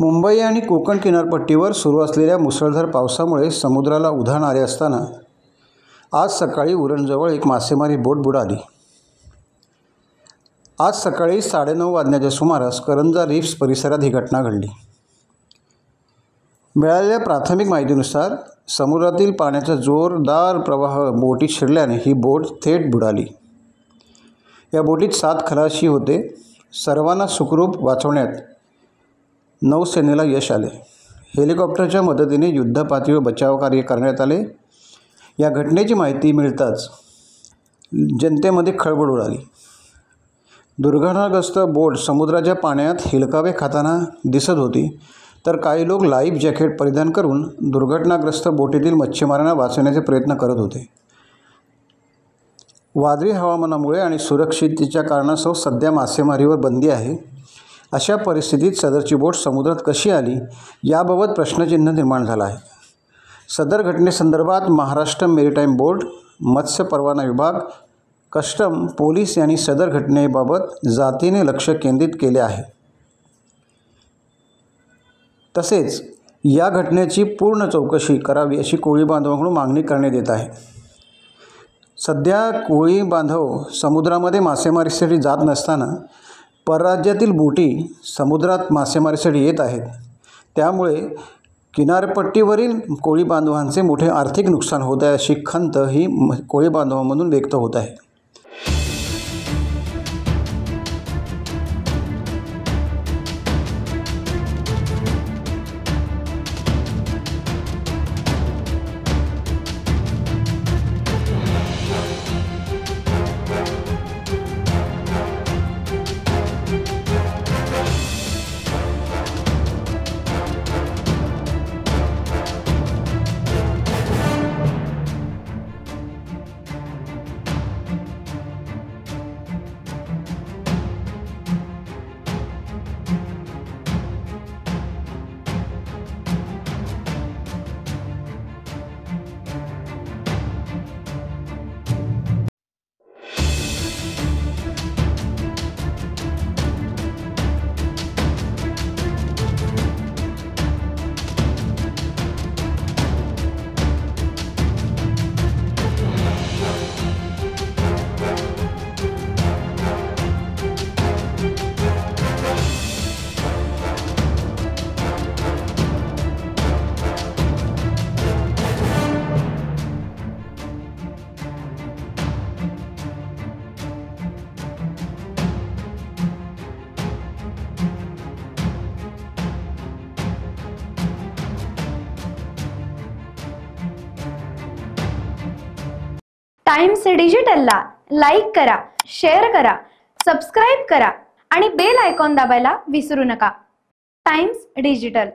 मुंबई आणि कोकण किनारपट्टीवर सुरू असलेल्या मुसळधार पावसामुळे समुद्राला उधाण आले असताना आज सकाळी उरणजवळ एक मासेमारी बोट बुडाली। आज सकाळी 9:30 वाजण्याच्या सुमारास करंजा रीफ्स परिसरात ही घटना घडली। मिळालेल्या प्राथमिक माहितीनुसार समुद्रातील पाण्याचा जोरदार प्रवाह बोटीत शिरल्याने ही बोट थेट बुडाली। या बोटीत 7 खलाशी होते। सर्वांना सुखरूप वाचवण्यात नौसेनेला यश आले। हेलिकॉप्टरच्या मदतीने युद्धपातळीवर बचाव कार्य करण्यात आले। या घटनेची माहिती मिळताच जनतेमध्ये खळबळ उडाली। दुर्घटनाग्रस्त बोट समुद्राच्या पाण्यात हिलकावे खाताना दिसत होती, तर काही लोक लाईफ जॅकेट परिधान करून दुर्घटनाग्रस्त बोटीतील मच्छीमारांना वाचवण्याचे प्रयत्न करत होते। वादळी हवामानामुळे आणि सुरक्षिततेच्या कारणास्तव सध्या मासेमारीवर बंदी आहे। अशा परिस्थितीत सदरची बोट समुद्रात कशी आली याबाबत प्रश्नचिन्ह निर्माण झाला आहे। सदर घटनेसंदर्भात महाराष्ट्र मेरीटाईम बोर्ड, मत्स्य परवाना विभाग, कस्टम, पोलीस यांनी सदर घटनेबाबत जातीने लक्ष केंद्रित केले आहे। तसेच या घटनेची पूर्ण चौकशी करावी अशी कोळी बांधवांकडून मागणी करण्यात येत आहे। सध्या कोळी बांधव समुद्रामध्ये मासेमारीसाठी जात नसताना परराज्यातील बोटी समुद्रात मासेमारीसाठी येत आहेत। त्यामुळे किनारपट्टीवरील कोळी बांधवांचे मोठे आर्थिक नुकसान होत आहे अशी खंत ही कोळी बांधवांमधून व्यक्त होत आहे। टाइम्स डिजिटलला लाईक करा, शेअर करा, सबस्क्राईब करा आणि बेल आयकॉन दाबायला विसरू नका। Times digital.